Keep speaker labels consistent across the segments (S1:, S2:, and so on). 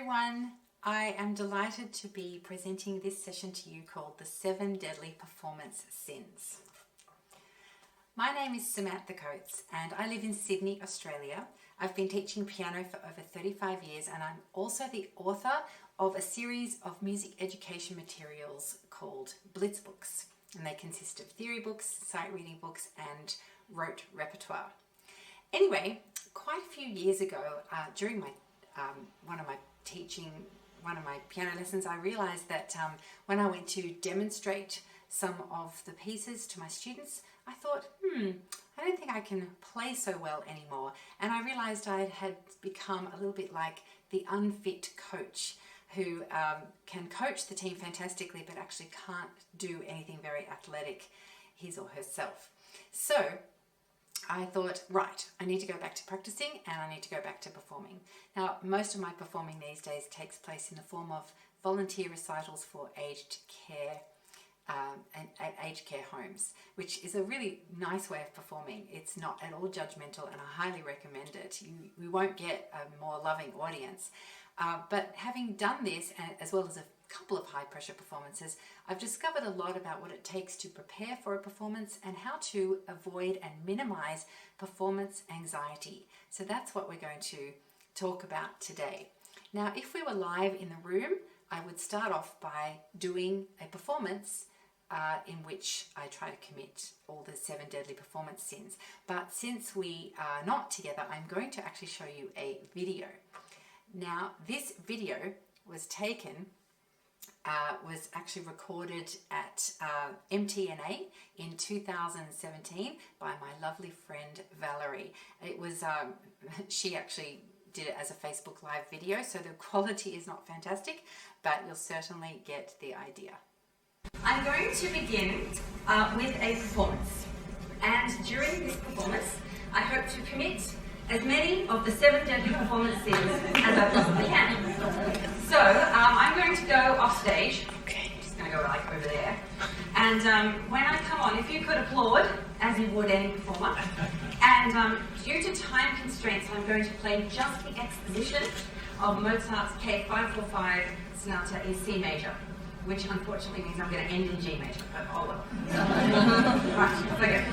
S1: everyone. I am delighted to be presenting this session to you called The 7 Deadly Performance Sins. My name is Samantha Coates and I live in Sydney, Australia. I've been teaching piano for over 35 years and I'm also the author of a series of music education materials called Blitz books. And they consist of theory books, sight reading books and rote repertoire. Anyway, quite a few years ago, during my one of my piano lessons, I realized that when I went to demonstrate some of the pieces to my students, I thought, I don't think I can play so well anymore. And I realized I had become a little bit like the unfit coach who can coach the team fantastically, but actually can't do anything very athletic, his or herself. So I thought, right, I need to go back to practicing and I need to go back to performing. Now, most of my performing these days takes place in the form of volunteer recitals for aged care and aged care homes, which is a really nice way of performing. It's not at all judgmental and I highly recommend it. We won't get a more loving audience. But having done this, as well as a couple of high-pressure performances, I've discovered a lot about what it takes to prepare for a performance and how to avoid and minimize performance anxiety. So that's what we're going to talk about today. Now, if we were live in the room, I would start off by doing a performance in which I try to commit all the 7 deadly performance sins. But since we are not together, I'm going to actually show you a video. Now, this video was actually recorded at MTNA in 2017 by my lovely friend Valerie. It was, she actually did it as a Facebook Live video, so the quality is not fantastic, but you'll certainly get the idea. I'm going to begin with a performance, and during this performance, I hope to commit as many of the 7 deadly performance sins as I possibly can. So I'm going to go off stage. Okay. I'm just going to go like over there. And when I come on, if you could applaud as you would any performer. And due to time constraints, I'm going to play just the exposition of Mozart's K545 Sonata in C major, which unfortunately means I'm going to end in G major. But oh well. Right, off I go.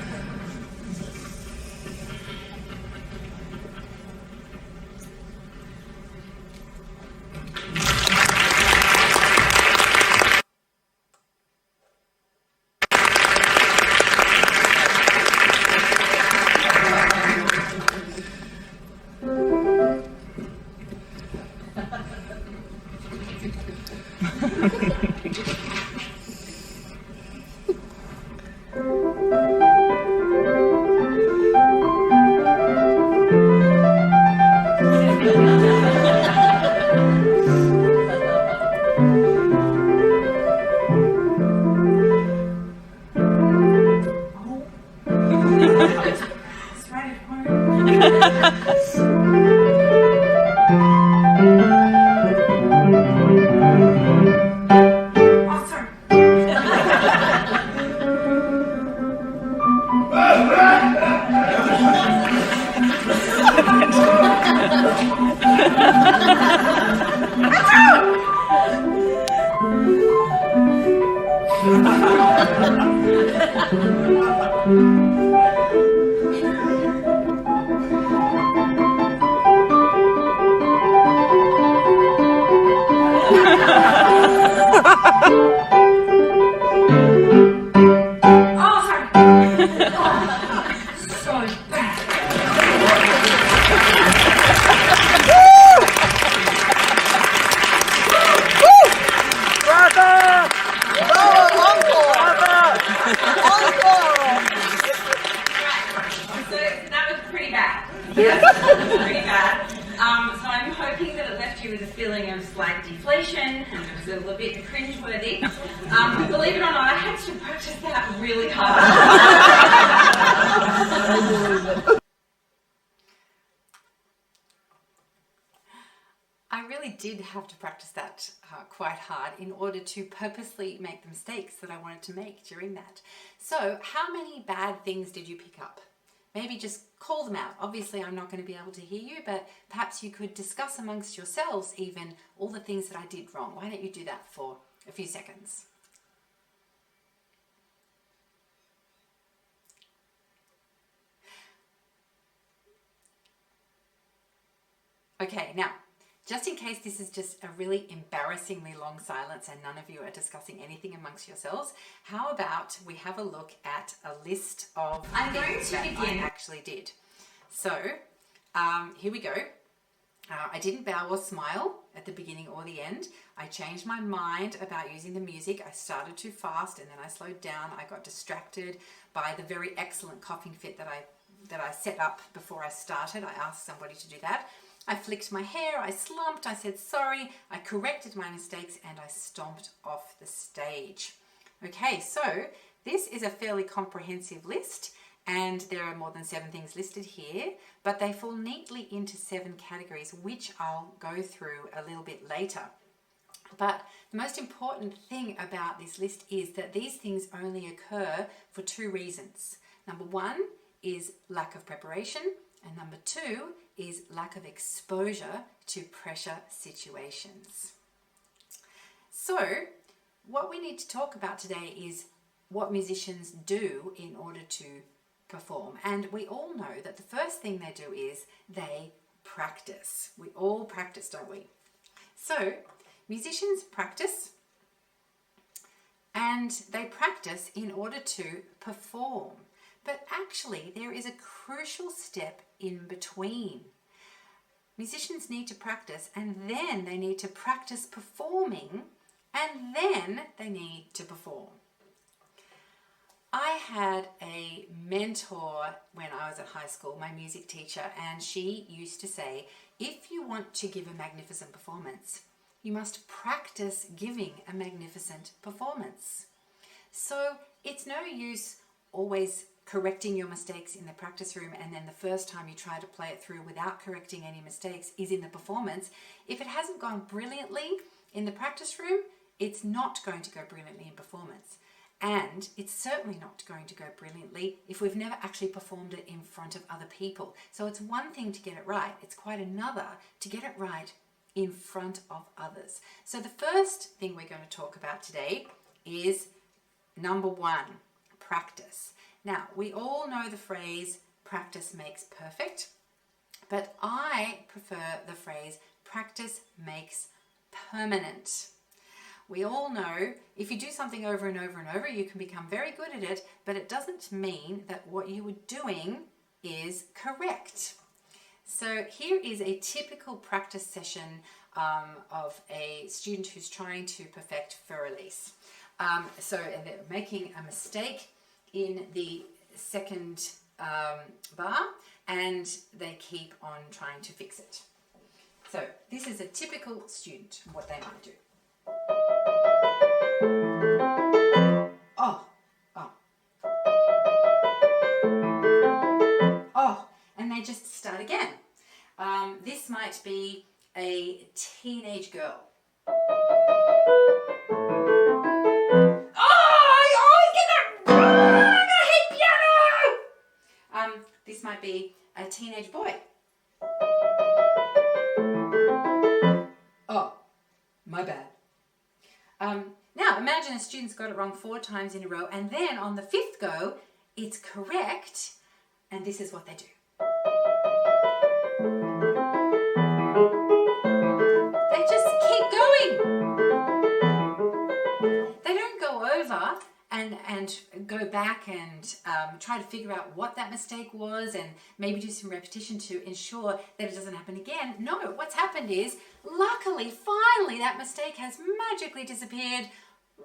S1: Believe it or not, I had to practice that really hard. I really did have to practice that quite hard in order to purposely make the mistakes that I wanted to make during that. So, how many bad things did you pick up? Maybe just call them out. Obviously, I'm not going to be able to hear you, but perhaps you could discuss amongst yourselves even all the things that I did wrong. Why don't you do that for a few seconds? Okay, now, just in case this is just a really embarrassingly long silence and none of you are discussing anything amongst yourselves, how about we have a look at a list of things that I actually did. So, here we go. I didn't bow or smile at the beginning or the end. I changed my mind about using the music. I started too fast and then I slowed down. I got distracted by the very excellent coughing fit that I set up before I started. I asked somebody to do that. I flicked my hair, I slumped, I said sorry, I corrected my mistakes, and I stomped off the stage. Okay, so this is a fairly comprehensive list, and there are more than 7 things listed here, but they fall neatly into 7 categories, which I'll go through a little bit later. But the most important thing about this list is that these things only occur for 2 reasons. Number 1 is lack of preparation, and number 2 is lack of exposure to pressure situations. So, what we need to talk about today is what musicians do in order to perform. And we all know that the first thing they do is they practice. We all practice, don't we? So, musicians practice, and they practice in order to perform. But actually, there is a crucial step in between. Musicians need to practice, and then they need to practice performing, and then they need to perform. I had a mentor when I was at high school, my music teacher, and she used to say, if you want to give a magnificent performance, you must practice giving a magnificent performance. So it's no use always correcting your mistakes in the practice room and then the first time you try to play it through without correcting any mistakes is in the performance. If it hasn't gone brilliantly in the practice room, it's not going to go brilliantly in performance. And it's certainly not going to go brilliantly if we've never actually performed it in front of other people. So it's one thing to get it right. It's quite another to get it right in front of others. So the first thing we're going to talk about today is number 1, practice. Now, we all know the phrase, practice makes perfect, but I prefer the phrase, practice makes permanent. We all know if you do something over and over and over, you can become very good at it, but it doesn't mean that what you were doing is correct. So here is a typical practice session of a student who's trying to perfect for release. So they're making a mistake in the second bar, and they keep on trying to fix it. So this is a typical student, what they might do. Oh, and they just start again. This might be a teenage girl. This might be a teenage boy. Oh, my bad. Now imagine a student's got it wrong 4 times in a row, and then on the 5th go, it's correct, and this is what they do. They just keep going. They don't go over and go back and try to figure out what that mistake was and maybe do some repetition to ensure that it doesn't happen again. No, what's happened is, luckily, finally, that mistake has magically disappeared.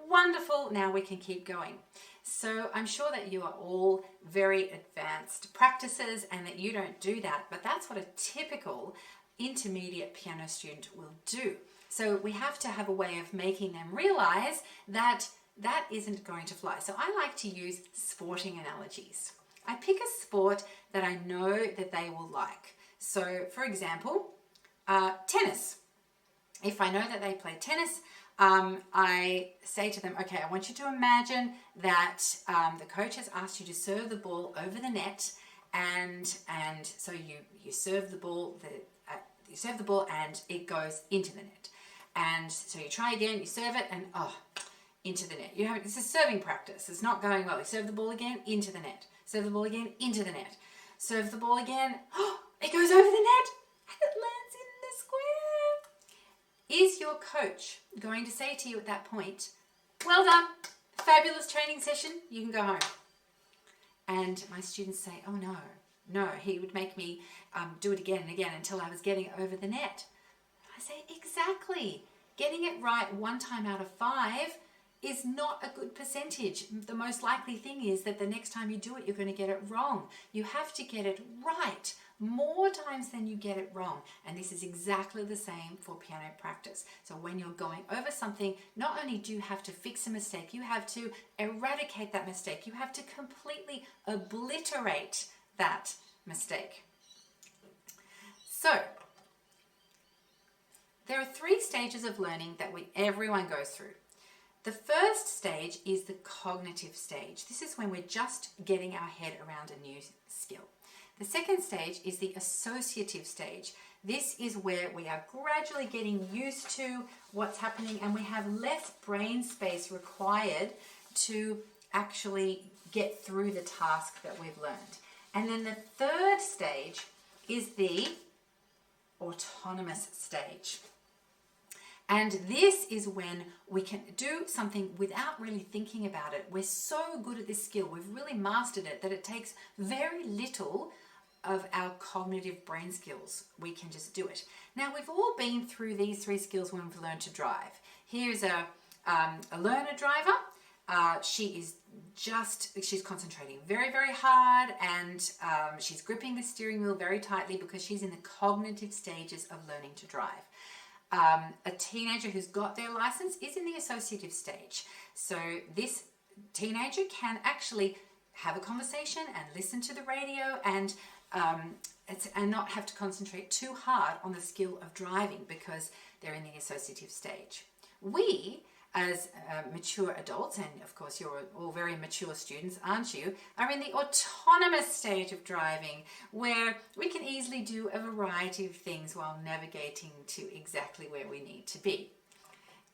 S1: Wonderful, now we can keep going. So I'm sure that you are all very advanced practices and that you don't do that, but that's what a typical intermediate piano student will do. So we have to have a way of making them realize that that isn't going to fly. So I like to use sporting analogies. I pick a sport that I know that they will like. So for example, tennis. If I know that they play tennis, I say to them, okay, I want you to imagine that the coach has asked you to serve the ball over the net and so you serve the ball, you serve the ball and it goes into the net. And so you try again, you serve it, and into the net. This is serving practice. It's not going well. You serve the ball again, into the net. Serve the ball again, into the net. Serve the ball again, it goes over the net, and it lands in the square. Is your coach going to say to you at that point, well done, fabulous training session, you can go home? And my students say, oh no, he would make me do it again and again until I was getting it over the net. I say, exactly. Getting it right 1 time out of 5 is not a good percentage. The most likely thing is that the next time you do it, you're going to get it wrong. You have to get it right more times than you get it wrong. And this is exactly the same for piano practice. So when you're going over something, not only do you have to fix a mistake, you have to eradicate that mistake. You have to completely obliterate that mistake. So there are 3 stages of learning that everyone goes through. The first stage is the cognitive stage. This is when we're just getting our head around a new skill. The second stage is the associative stage. This is where we are gradually getting used to what's happening and we have less brain space required to actually get through the task that we've learned. And then the third stage is the autonomous stage. And this is when we can do something without really thinking about it. We're so good at this skill, we've really mastered it, that it takes very little of our cognitive brain skills. We can just do it. Now, we've all been through these 3 skills when we've learned to drive. Here's a learner driver. She's concentrating very, very hard, and she's gripping the steering wheel very tightly because she's in the cognitive stages of learning to drive. A teenager who's got their license is in the associative stage. So this teenager can actually have a conversation and listen to the radio and not have to concentrate too hard on the skill of driving because they're in the associative stage. We, as mature adults, and of course you're all very mature students, aren't you, are in the autonomous stage of driving, where we can easily do a variety of things while navigating to exactly where we need to be.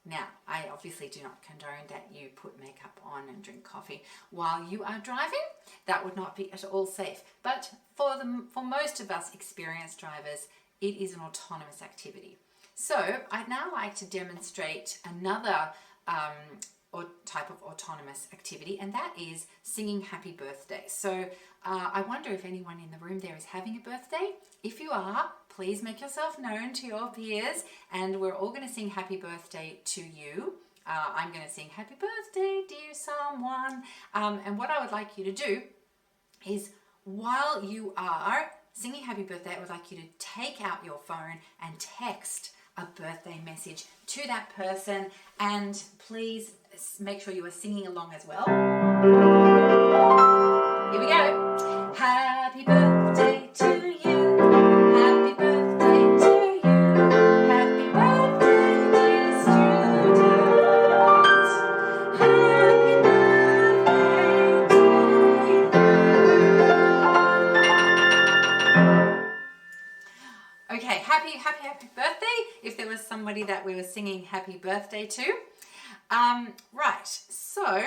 S1: Now, I obviously do not condone that you put makeup on and drink coffee while you are driving. That would not be at all safe. But for most of us experienced drivers, it is an autonomous activity. So I'd now like to demonstrate another type of autonomous activity, and that is singing happy birthday. So I wonder if anyone in the room there is having a birthday. If you are, please make yourself known to your peers, and we're all going to sing happy birthday to you. I'm going to sing happy birthday, dear someone. And what I would like you to do is, while you are singing happy birthday, I would like you to take out your phone and text a birthday message to that person, and please make sure you are singing along as well. Here we go. Happy birthday to you. Happy birthday to you. Happy birthday, dear student. Happy birthday to you. Okay, happy birthday if there was somebody that we were singing happy birthday to. Right, so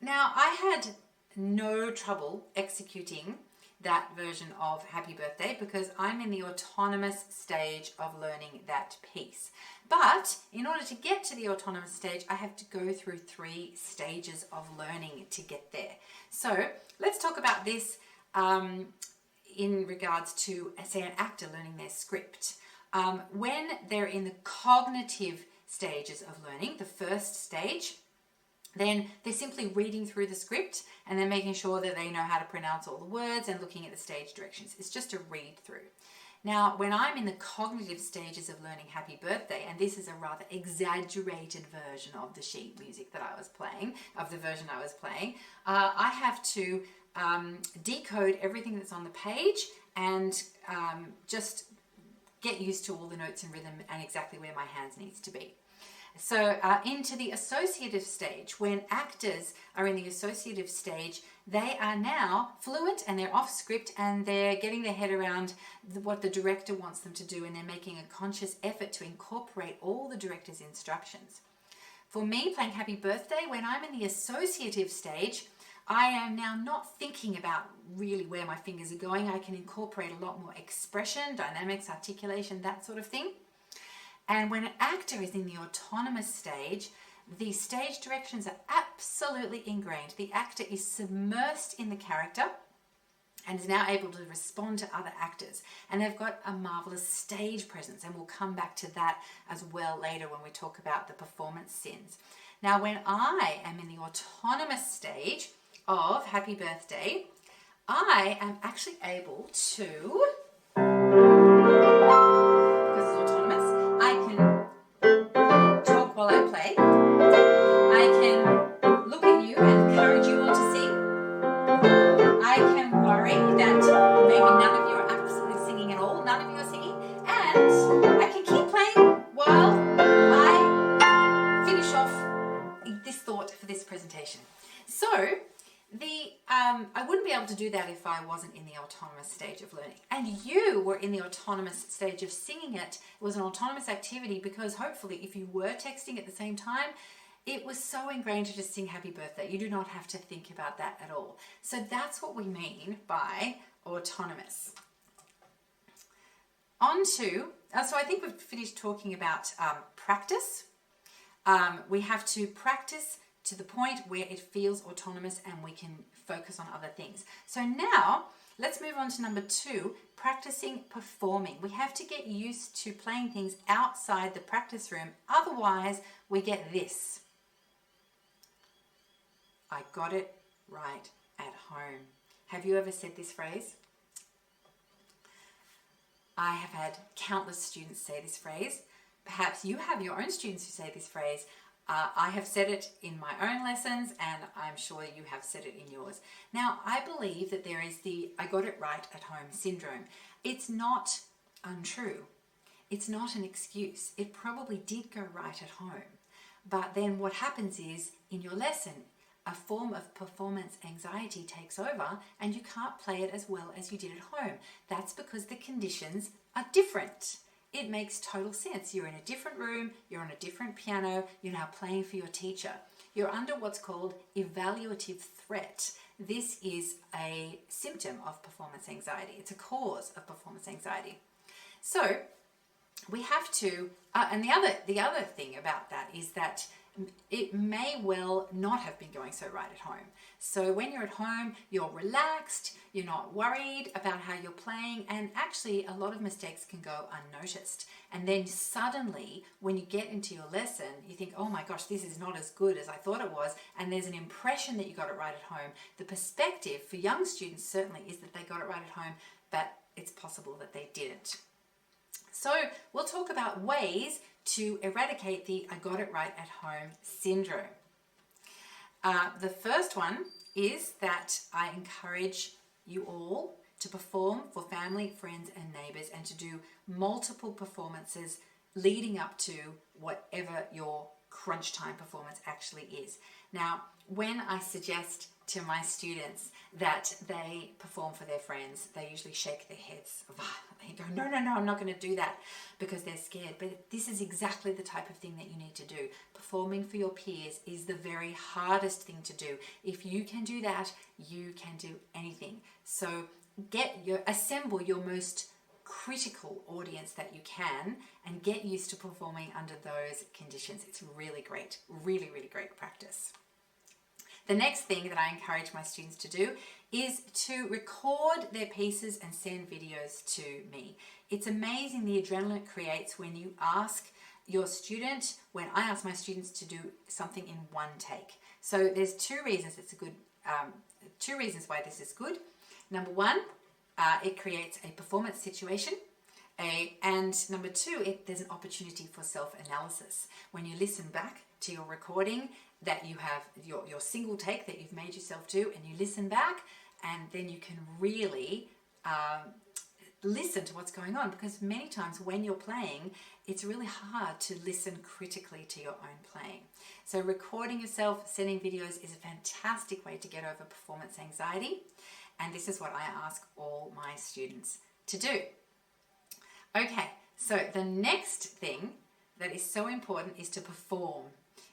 S1: now I had no trouble executing that version of happy birthday because I'm in the autonomous stage of learning that piece. But in order to get to the autonomous stage, I have to go through 3 stages of learning to get there. So let's talk about this in regards to, say, an actor learning their script. When they're in the cognitive stages of learning, the first stage, then they're simply reading through the script and then making sure that they know how to pronounce all the words and looking at the stage directions. It's just a read through. Now, when I'm in the cognitive stages of learning happy birthday, and this is a rather exaggerated version of the sheet music that I was playing, I have to decode everything that's on the page and just get used to all the notes and rhythm and exactly where my hands needs to be. So into the associative stage, when actors are in the associative stage, they are now fluent and they're off script and they're getting their head around what the director wants them to do, and they're making a conscious effort to incorporate all the director's instructions. For me, playing Happy Birthday, when I'm in the associative stage, I am now not thinking about really where my fingers are going. I can incorporate a lot more expression, dynamics, articulation, that sort of thing. And when an actor is in the autonomous stage, the stage directions are absolutely ingrained. The actor is submersed in the character and is now able to respond to other actors. And they've got a marvelous stage presence, and we'll come back to that as well later when we talk about the performance sins. Now, when I am in the autonomous stage of Happy Birthday, I am actually able to, because it's autonomous, I can talk while I play. I can look at you and encourage you all to sing. I can worry that maybe none of you are absolutely singing at all, none of you are singing, and I can keep playing while I finish off this thought for this presentation. So, I wouldn't be able to do that if I wasn't in the autonomous stage of learning. And you were in the autonomous stage of singing it. It was an autonomous activity because hopefully if you were texting at the same time, it was so ingrained to just sing Happy Birthday. You do not have to think about that at all. So that's what we mean by autonomous. So I think we've finished talking about practice. We have to practice to the point where it feels autonomous and we can focus on other things. So now let's move on to number 2, practicing performing. We have to get used to playing things outside the practice room. Otherwise, we get this. I got it right at home. Have you ever said this phrase? I have had countless students say this phrase. Perhaps you have your own students who say this phrase. I have said it in my own lessons, and I'm sure you have said it in yours. Now, I believe that there is the I got it right at home syndrome. It's not untrue. It's not an excuse. It probably did go right at home. But then what happens is, in your lesson, a form of performance anxiety takes over and you can't play it as well as you did at home. That's because the conditions are different. It makes total sense. You're in a different room, you're on a different piano, you're now playing for your teacher. You're under what's called evaluative threat. This is a symptom of performance anxiety. It's a cause of performance anxiety. So we have to, and the other thing about that is that it may well not have been going so right at home. So when you're at home, you're relaxed, you're not worried about how you're playing, and actually a lot of mistakes can go unnoticed. And then suddenly, when you get into your lesson, you think, oh my gosh, this is not as good as I thought it was, and there's an impression that you got it right at home. The perspective for young students certainly is that they got it right at home, but it's possible that they didn't. So we'll talk about ways to eradicate the I got it right at home syndrome. The first one is that I encourage you all to perform for family, friends, and neighbors, and to do multiple performances leading up to whatever your crunch time performance actually is. Now, when I suggest to my students that they perform for their friends, they usually shake their heads. They go, no, I'm not going to do that, because they're scared. But this is exactly the type of thing that you need to do. Performing for your peers is the very hardest thing to do. If you can do that, you can do anything. So assemble your most critical audience that you can and get used to performing under those conditions. It's really great, really, really great practice. The next thing that I encourage my students to do is to record their pieces and send videos to me. It's amazing the adrenaline it creates when you ask your student, when I ask my students to do something in one take. So there's two reasons why this is good. Number one, it creates a performance situation. And number two, there's an opportunity for self-analysis. When you listen back to your recording, that you have your single take that you've made yourself do, and you listen back, and then you can really listen to what's going on, because many times when you're playing, it's really hard to listen critically to your own playing. So recording yourself, sending videos is a fantastic way to get over performance anxiety. And this is what I ask all my students to do. Okay, so the next thing that is so important is to perform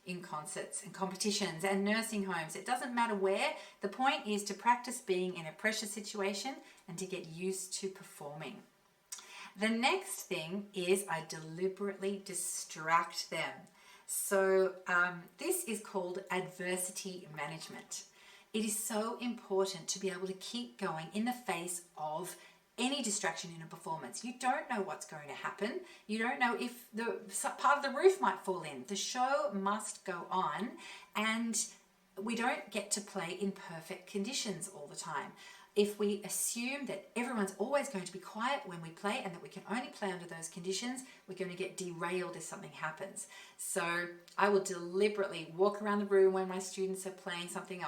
S1: in concerts and competitions and nursing homes. It doesn't matter where. The point is to practice being in a pressure situation and to get used to performing. The next thing is I deliberately distract them. So this is called adversity management. It is so important to be able to keep going in the face of any distraction in a performance. You don't know what's going to happen. You don't know if the part of the roof might fall in. The show must go on, and we don't get to play in perfect conditions all the time. If we assume that everyone's always going to be quiet when we play and that we can only play under those conditions, we're going to get derailed if something happens. So I will deliberately walk around the room when my students are playing something.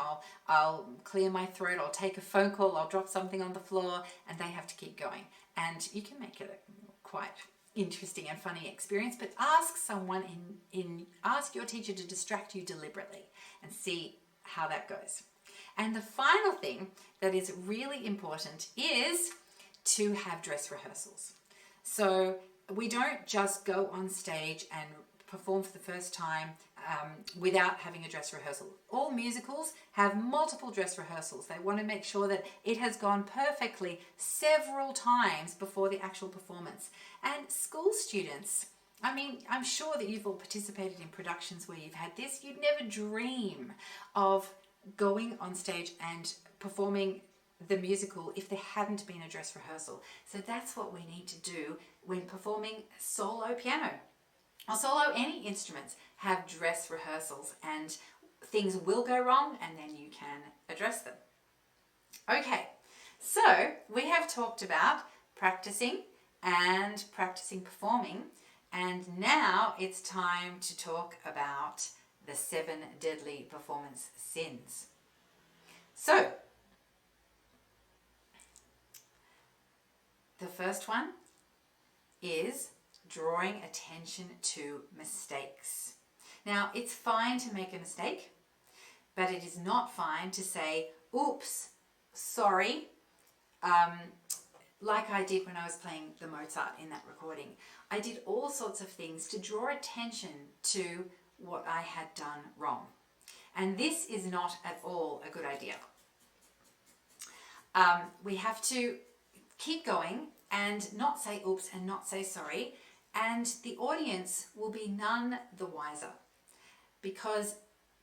S1: I'll clear my throat, I'll take a phone call, I'll drop something on the floor, and they have to keep going. And you can make it a quite interesting and funny experience, but ask someone ask your teacher to distract you deliberately and see how that goes. And the final thing that is really important is to have dress rehearsals. So we don't just go on stage and perform for the first time without having a dress rehearsal. All musicals have multiple dress rehearsals. They want to make sure that it has gone perfectly several times before the actual performance. And school students, I mean, I'm sure that you've all participated in productions where you've had this. You'd never dream of going on stage and performing the musical if there hadn't been a dress rehearsal. So that's what we need to do when performing solo piano or solo any instruments. Have dress rehearsals, and things will go wrong and then you can address them. Okay, so we have talked about practicing and practicing performing, and now it's time to talk about the 7 deadly performance sins. So, the first one is drawing attention to mistakes. Now, it's fine to make a mistake, but it is not fine to say, oops, sorry, like I did when I was playing the Mozart in that recording. I did all sorts of things to draw attention to what I had done wrong. And this is not at all a good idea. We have to keep going and not say oops and not say sorry, and the audience will be none the wiser, because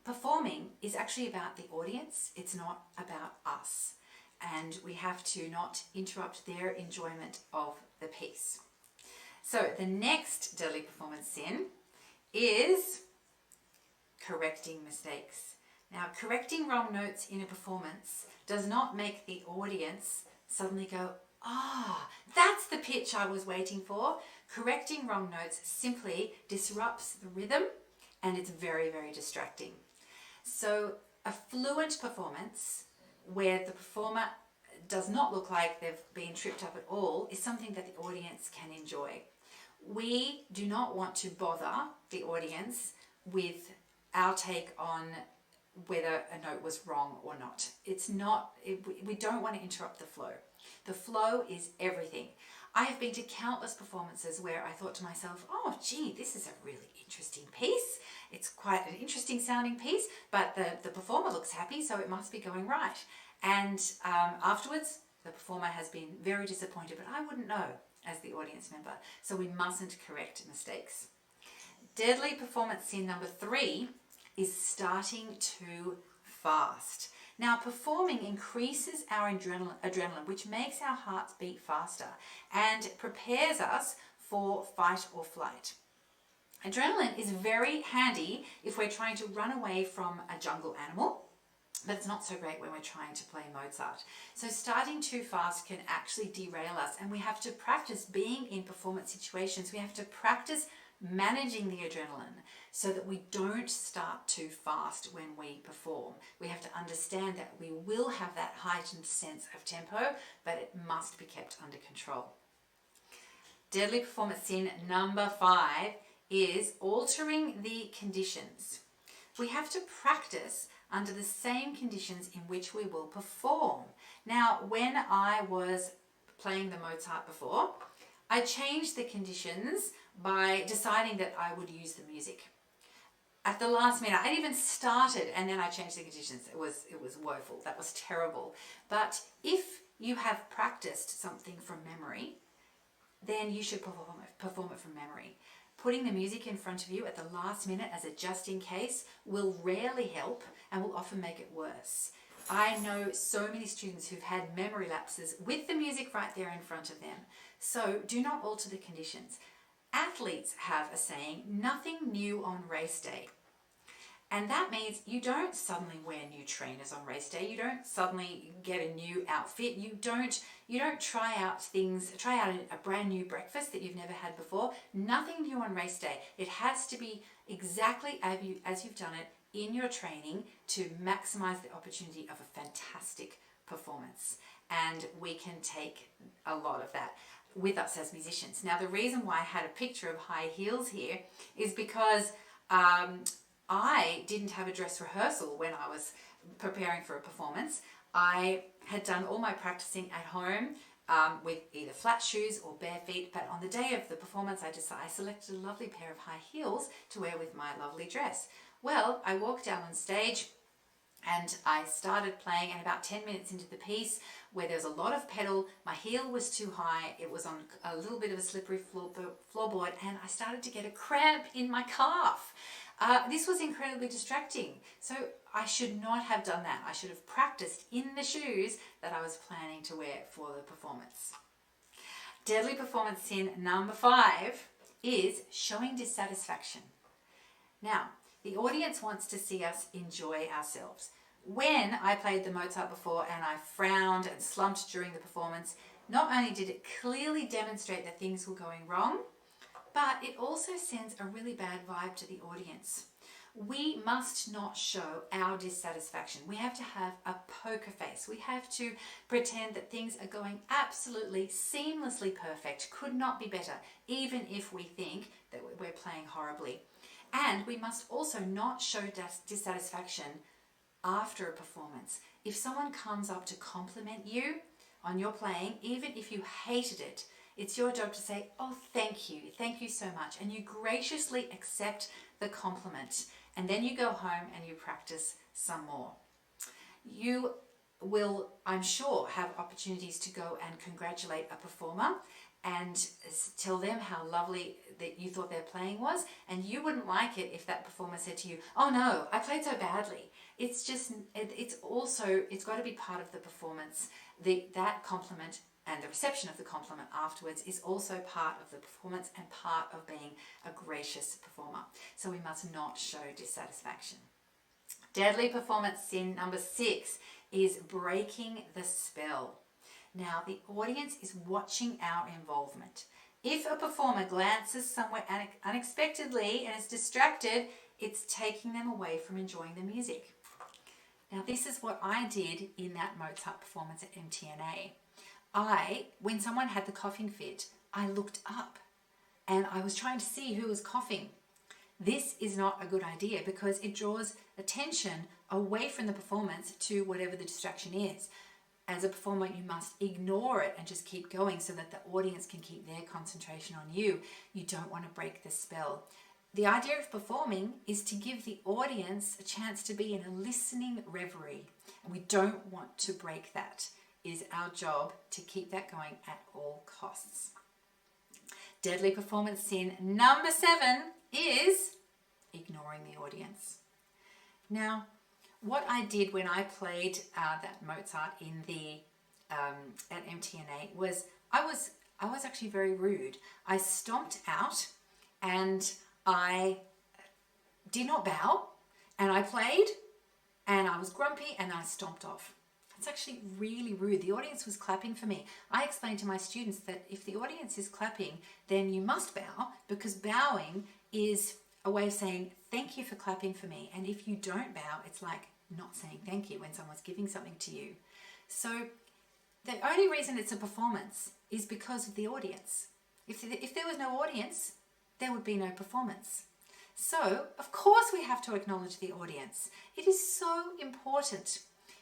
S1: performing is actually about the audience. It's not about us, and we have to not interrupt their enjoyment of the piece. So the next deadly performance sin is correcting mistakes. Now, correcting wrong notes in a performance does not make the audience suddenly go, that's the pitch I was waiting for. Correcting wrong notes simply disrupts the rhythm, and it's very, very distracting. So a fluent performance where the performer does not look like they've been tripped up at all is something that the audience can enjoy. We do not want to bother the audience with our take on whether a note was wrong or not. We don't want to interrupt the flow. The flow is everything. I have been to countless performances where I thought to myself, oh gee, this is a really interesting piece. It's quite an interesting sounding piece, but the performer looks happy, so it must be going right. And afterwards, the performer has been very disappointed, but I wouldn't know as the audience member. So we mustn't correct mistakes. Deadly performance sin number 3 is starting too fast. Now, performing increases our adrenaline, which makes our hearts beat faster and prepares us for fight or flight. Adrenaline is very handy if we're trying to run away from a jungle animal, but it's not so great when we're trying to play Mozart. So starting too fast can actually derail us, and we have to practice being in performance situations. We have to practice managing the adrenaline so that we don't start too fast when we perform. We have to understand that we will have that heightened sense of tempo, but it must be kept under control. Deadly performance sin number 5 is altering the conditions. We have to practice under the same conditions in which we will perform. Now, when I was playing the Mozart before, I changed the conditions by deciding that I would use the music. At the last minute, I even started and then I changed the conditions. It was woeful. That was terrible. But if you have practiced something from memory, then you should perform it from memory. Putting the music in front of you at the last minute as a just in case will rarely help and will often make it worse. I know so many students who've had memory lapses with the music right there in front of them. So do not alter the conditions. Athletes have a saying, nothing new on race day. And that means you don't suddenly wear new trainers on race day. You don't suddenly get a new outfit. You don't try out a brand new breakfast that you've never had before. Nothing new on race day. It has to be exactly as you've done it in your training to maximize the opportunity of a fantastic performance. And we can take a lot of that with us as musicians. Now, the reason why I had a picture of high heels here is because I didn't have a dress rehearsal when I was preparing for a performance. I had done all my practicing at home with either flat shoes or bare feet, but on the day of the performance I selected a lovely pair of high heels to wear with my lovely dress. Well, I walked down on stage and I started playing, and about 10 minutes into the piece, where there was a lot of pedal, my heel was too high, it was on a little bit of a slippery floorboard, and I started to get a cramp in my calf. This was incredibly distracting, so I should not have done that. I should have practiced in the shoes that I was planning to wear for the performance. Deadly performance sin number 5 is showing dissatisfaction. Now, the audience wants to see us enjoy ourselves. When I played the Mozart before and I frowned and slumped during the performance, not only did it clearly demonstrate that things were going wrong, but it also sends a really bad vibe to the audience. We must not show our dissatisfaction. We have to have a poker face. We have to pretend that things are going absolutely seamlessly perfect, could not be better, even if we think that we're playing horribly. And we must also not show dissatisfaction after a performance. If someone comes up to compliment you on your playing, even if you hated it, it's your job to say, oh, thank you so much. And you graciously accept the compliment. And then you go home and you practice some more. You will, I'm sure, have opportunities to go and congratulate a performer and tell them how lovely that you thought their playing was, and you wouldn't like it if that performer said to you, oh no, I played so badly. It's got to be part of the performance. That compliment and the reception of the compliment afterwards is also part of the performance and part of being a gracious performer. So we must not show dissatisfaction. Deadly performance sin number 6 is breaking the spell. Now, the audience is watching our involvement. If a performer glances somewhere unexpectedly and is distracted, it's taking them away from enjoying the music. Now, this is what I did in that Mozart performance at MTNA. When someone had the coughing fit, I looked up and I was trying to see who was coughing. This is not a good idea because it draws attention away from the performance to whatever the distraction is. As a performer, you must ignore it and just keep going so that the audience can keep their concentration on you. You don't want to break the spell. The idea of performing is to give the audience a chance to be in a listening reverie. And we don't want to break that. It is our job to keep that going at all costs. Deadly performance sin number 7 is ignoring the audience. Now, what I did when I played that Mozart in at MTNA was I was actually very rude. I stomped out and I did not bow, and I played and I was grumpy and I stomped off. It's actually really rude. The audience was clapping for me. I explained to my students that if the audience is clapping, then you must bow, because bowing is a way of saying thank you for clapping for me. And if you don't bow, it's like not saying thank you when someone's giving something to you. So the only reason it's a performance is because of the audience. If there was no audience, there would be no performance. So, of course, we have to acknowledge the audience. It is so important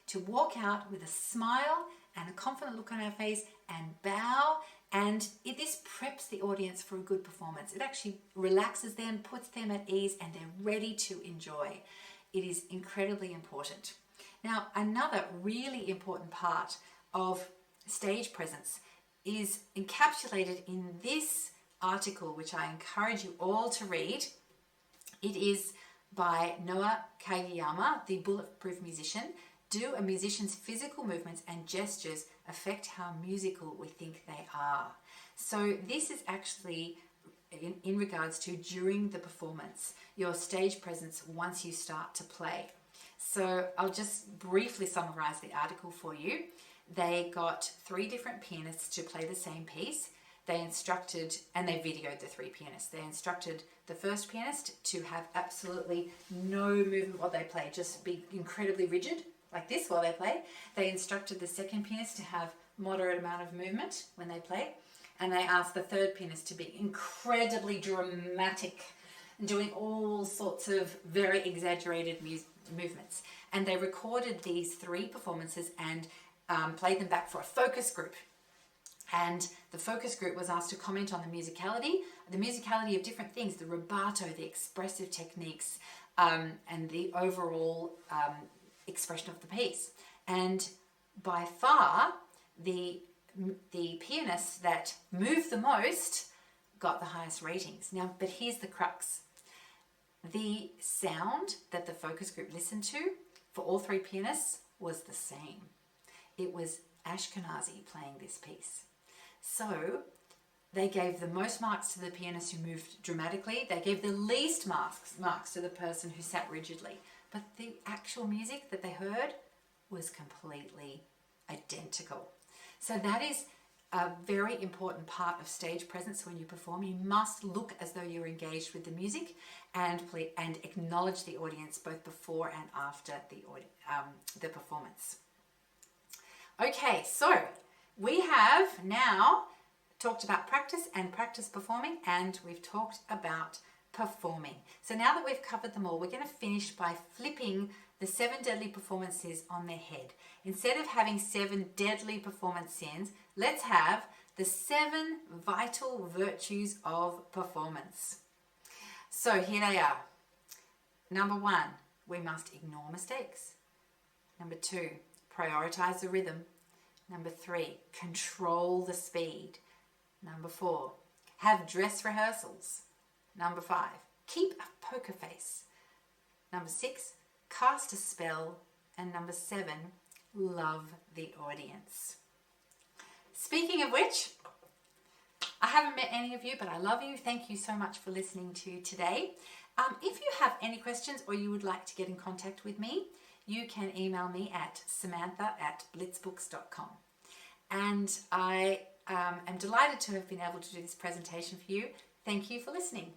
S1: to walk out with a smile and a confident look on our face and bow, and this preps the audience for a good performance. It actually relaxes them, puts them at ease, and they're ready to enjoy. It is incredibly important. Now, another really important part of stage presence is encapsulated in this article, which I encourage you all to read. It is by Noah Kageyama, the Bulletproof Musician. Do a musician's physical movements and gestures affect how musical we think they are? So this is actually in regards to during the performance, your stage presence once you start to play. So I'll just briefly summarize the article for you. They got 3 different pianists to play the same piece. They instructed, and they videoed the 3 pianists. They instructed the first pianist to have absolutely no movement while they play, just be incredibly rigid, like this while they play. They instructed the second pianist to have moderate amount of movement when they play. And they asked the third pianist to be incredibly dramatic, doing all sorts of very exaggerated movements. And they recorded these 3 performances and played them back for a focus group. And the focus group was asked to comment on the musicality of different things, the rubato, the expressive techniques, and the overall expression of the piece. And by far, the pianist that moved the most got the highest ratings. Now, but here's the crux. The sound that the focus group listened to for all 3 pianists was the same. It was Ashkenazi playing this piece. So they gave the most marks to the pianist who moved dramatically. They gave the least marks to the person who sat rigidly. But the actual music that they heard was completely identical. So that is a very important part of stage presence when you perform. You must look as though you're engaged with the music and acknowledge the audience both before and after the performance. Okay, so we have now talked about practice and practice performing, and we've talked about performing. So now that we've covered them all, we're going to finish by flipping the 7 deadly performances on their head. Instead of having 7 deadly performance sins, let's have the 7 vital virtues of performance. So here they are. Number 1, we must ignore mistakes. Number 2, prioritize the rhythm. Number 3, control the speed. Number 4, have dress rehearsals. Number 5, keep a poker face. Number 6, cast a spell. And number 7, love the audience. Speaking of which, I haven't met any of you, but I love you. Thank you so much for listening to today. If you have any questions or you would like to get in contact with me, you can email me at samantha@blitzbooks.com. And I am delighted to have been able to do this presentation for you. Thank you for listening.